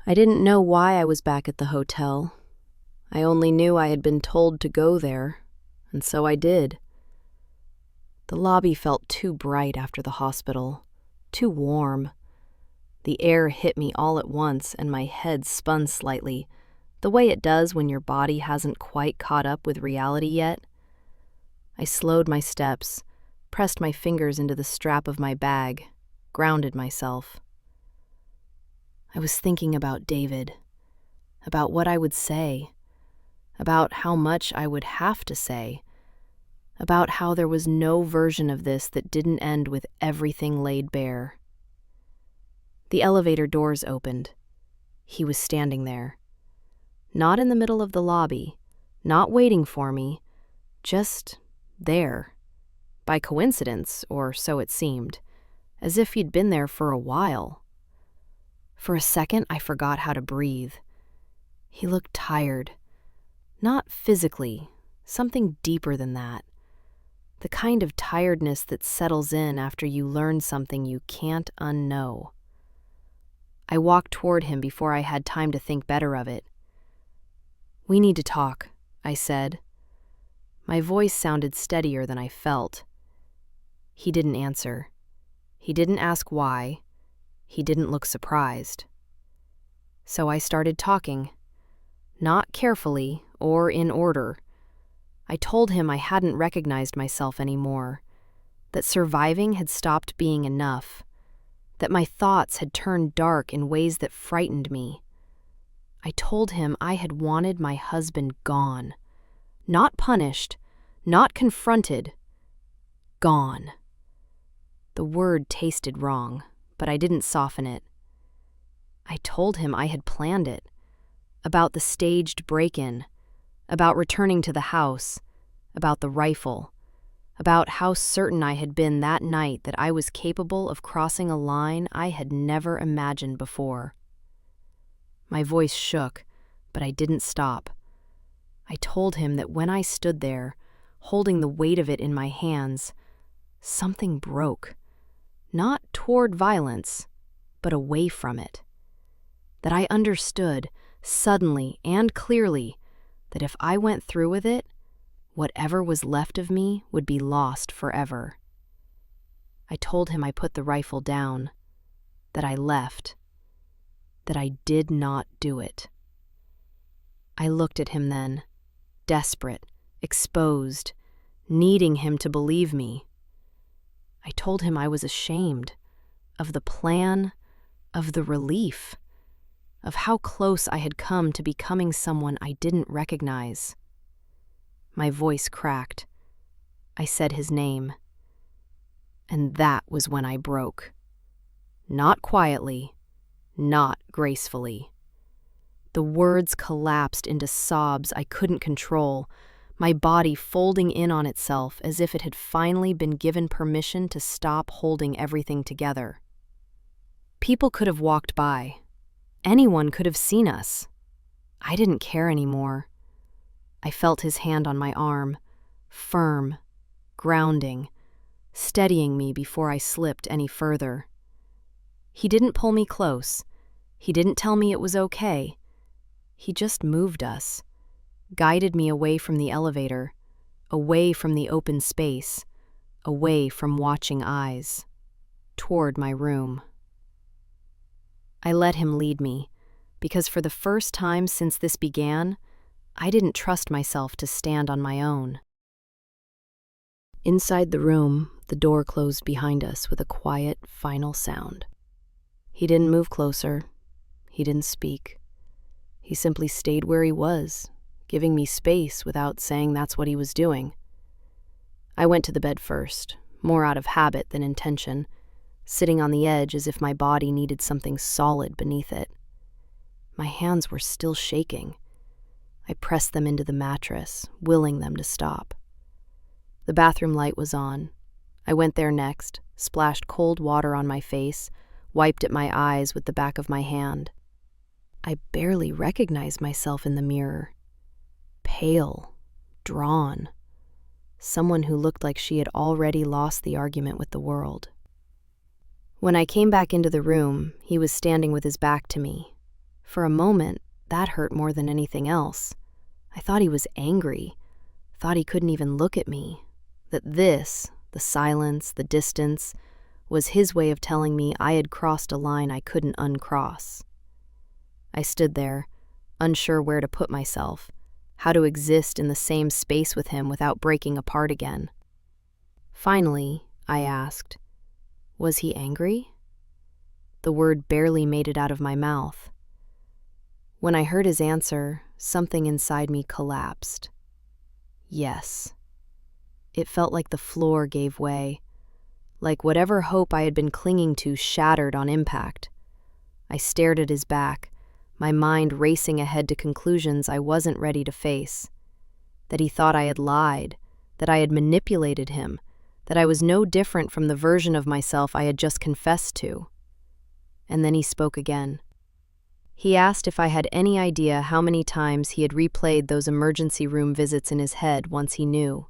I didn't know why I was back at the hotel. I only knew I had been told to go there, and so I did. The lobby felt too bright after the hospital, too warm. The air hit me all at once and my head spun slightly, the way it does when your body hasn't quite caught up with reality yet. I slowed my steps, pressed my fingers into the strap of my bag, grounded myself. I was thinking about David, about what I would say, about how much I would have to say, about how there was no version of this that didn't end with everything laid bare. The elevator doors opened. He was standing there. Not in the middle of the lobby, not waiting for me, just there. By coincidence, or so it seemed, as if he'd been there for a while. For a second, I forgot how to breathe. He looked tired. Not physically, something deeper than that. The kind of tiredness that settles in after you learn something you can't unknow. I walked toward him before I had time to think better of it. "We need to talk," I said. My voice sounded steadier than I felt. He didn't answer. He didn't ask why. He didn't look surprised. So I started talking. Not carefully or in order. I told him I hadn't recognized myself anymore, that surviving had stopped being enough, that my thoughts had turned dark in ways that frightened me. I told him I had wanted my husband gone. Not punished, not confronted. Gone. The word tasted wrong, but I didn't soften it. I told him I had planned it, about the staged break-in, about returning to the house, about the rifle, about how certain I had been that night that I was capable of crossing a line I had never imagined before. My voice shook, but I didn't stop. I told him that when I stood there, holding the weight of it in my hands, something broke. Not toward violence, but away from it. That I understood, suddenly and clearly, that if I went through with it, whatever was left of me would be lost forever. I told him I put the rifle down, that I left, that I did not do it. I looked at him then, desperate, exposed, needing him to believe me. I told him I was ashamed of the plan, of the relief, of how close I had come to becoming someone I didn't recognize. My voice cracked. I said his name. And that was when I broke. Not quietly, not gracefully. The words collapsed into sobs I couldn't control, my body folding in on itself as if it had finally been given permission to stop holding everything together. People could have walked by. Anyone could have seen us. I didn't care anymore. I felt his hand on my arm, firm, grounding, steadying me before I slipped any further. He didn't pull me close. He didn't tell me it was okay. He just moved us, guided me away from the elevator, away from the open space, away from watching eyes, toward my room. I let him lead me, because for the first time since this began, I didn't trust myself to stand on my own. Inside the room, the door closed behind us with a quiet, final sound. He didn't move closer. He didn't speak. He simply stayed where he was, giving me space without saying that's what he was doing. I went to the bed first, more out of habit than intention, sitting on the edge as if my body needed something solid beneath it. My hands were still shaking. I pressed them into the mattress, willing them to stop. The bathroom light was on. I went there next, splashed cold water on my face, wiped at my eyes with the back of my hand. I barely recognized myself in the mirror. Pale, drawn. Someone who looked like she had already lost the argument with the world. When I came back into the room, he was standing with his back to me, For a moment, that hurt more than anything else. I thought he was angry, thought he couldn't even look at me, that this, the silence, the distance, was his way of telling me I had crossed a line I couldn't uncross. I stood there, unsure where to put myself, how to exist in the same space with him without breaking apart again. Finally, I asked, was he angry? The word barely made it out of my mouth. When I heard his answer, something inside me collapsed. Yes. It felt like the floor gave way, like whatever hope I had been clinging to shattered on impact. I stared at his back, my mind racing ahead to conclusions I wasn't ready to face. That he thought I had lied, that I had manipulated him, that I was no different from the version of myself I had just confessed to. And then he spoke again. He asked if I had any idea how many times he had replayed those emergency room visits in his head once he knew.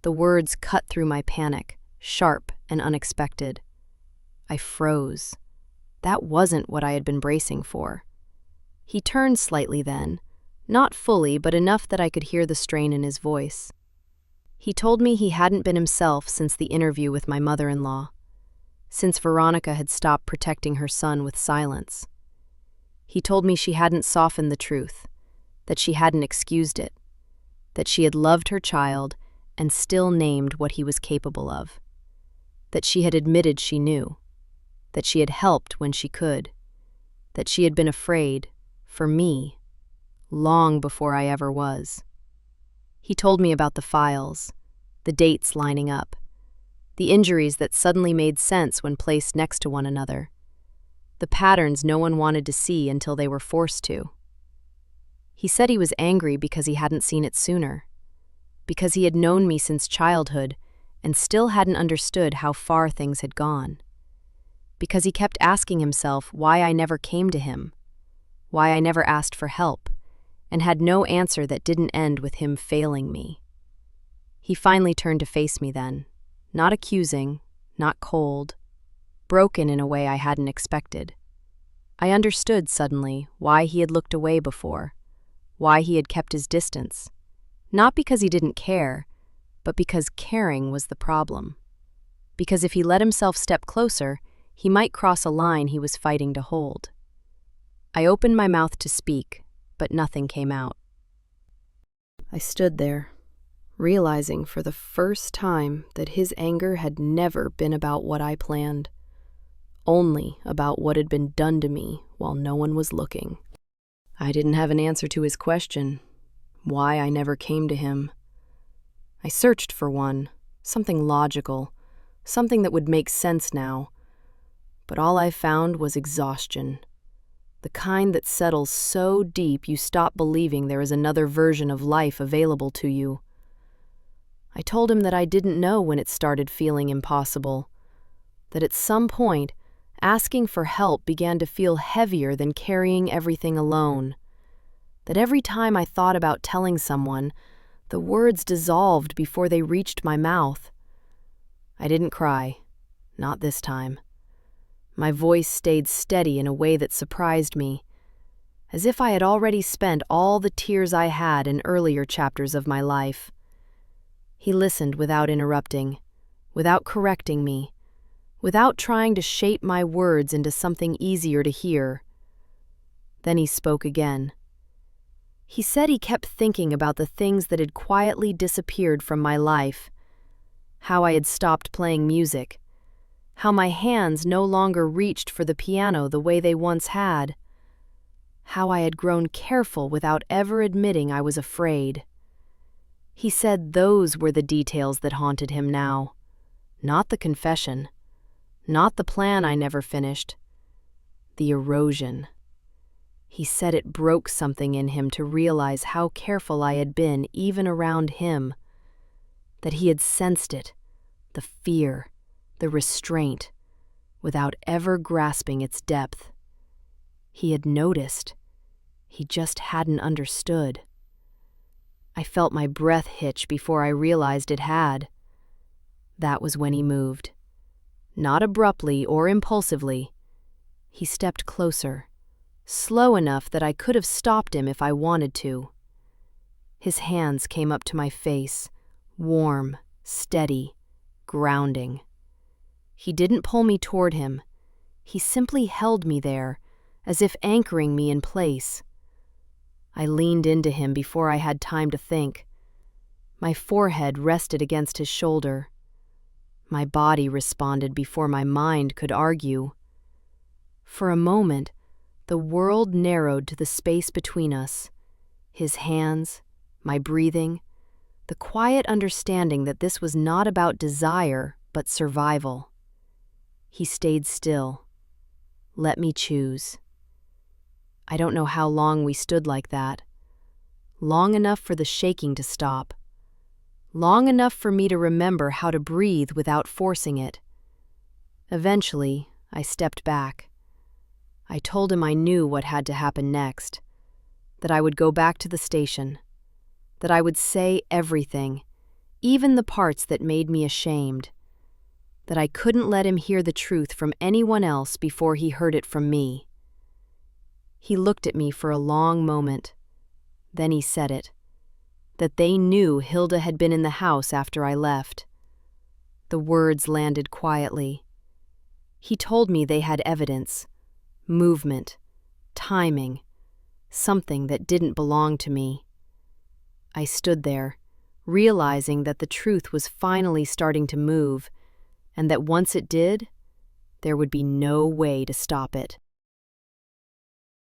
The words cut through my panic, sharp and unexpected. I froze. That wasn't what I had been bracing for. He turned slightly then, not fully, but enough that I could hear the strain in his voice. He told me he hadn't been himself since the interview with my mother-in-law, since Veronica had stopped protecting her son with silence. He told me she hadn't softened the truth, that she hadn't excused it, that she had loved her child and still named what he was capable of, that she had admitted she knew, that she had helped when she could, that she had been afraid, for me, long before I ever was. He told me about the files, the dates lining up, the injuries that suddenly made sense when placed next to one another, the patterns no one wanted to see until they were forced to. He said he was angry because he hadn't seen it sooner, because he had known me since childhood and still hadn't understood how far things had gone, because he kept asking himself why I never came to him, why I never asked for help, and had no answer that didn't end with him failing me. He finally turned to face me then, not accusing, not cold, broken in a way I hadn't expected. I understood suddenly why he had looked away before, why he had kept his distance, not because he didn't care, but because caring was the problem. Because if he let himself step closer, he might cross a line he was fighting to hold. I opened my mouth to speak, but nothing came out. I stood there, realizing for the first time that his anger had never been about what I planned, only about what had been done to me while no one was looking. I didn't have an answer to his question, why I never came to him. I searched for one, something logical, something that would make sense now, but all I found was exhaustion. The kind that settles so deep you stop believing there is another version of life available to you. I told him that I didn't know when it started feeling impossible, that at some point, asking for help began to feel heavier than carrying everything alone, that every time I thought about telling someone, the words dissolved before they reached my mouth. I didn't cry, not this time. My voice stayed steady in a way that surprised me, as if I had already spent all the tears I had in earlier chapters of my life. He listened without interrupting, without correcting me, without trying to shape my words into something easier to hear. Then he spoke again. He said he kept thinking about the things that had quietly disappeared from my life, how I had stopped playing music, how my hands no longer reached for the piano the way they once had, how I had grown careful without ever admitting I was afraid. He said those were the details that haunted him now, not the confession, not the plan I never finished, the erosion. He said it broke something in him to realize how careful I had been even around him, that he had sensed it, the fear, the restraint, without ever grasping its depth. He had noticed. He just hadn't understood. I felt my breath hitch before I realized it had. That was when he moved. Not abruptly or impulsively. He stepped closer, slow enough that I could have stopped him if I wanted to. His hands came up to my face, warm, steady, grounding. He didn't pull me toward him. He simply held me there, as if anchoring me in place. I leaned into him before I had time to think. My forehead rested against his shoulder. My body responded before my mind could argue. For a moment, the world narrowed to the space between us. His hands, my breathing, the quiet understanding that this was not about desire, but survival. He stayed still. Let me choose. I don't know how long we stood like that. Long enough for the shaking to stop. Long enough for me to remember how to breathe without forcing it. Eventually, I stepped back. I told him I knew what had to happen next, that I would go back to the station, that I would say everything, even the parts that made me ashamed, that I couldn't let him hear the truth from anyone else before he heard it from me. He looked at me for a long moment. Then he said it, that they knew Hilda had been in the house after I left. The words landed quietly. He told me they had evidence, movement, timing, something that didn't belong to me. I stood there, realizing that the truth was finally starting to move, and that once it did, there would be no way to stop it.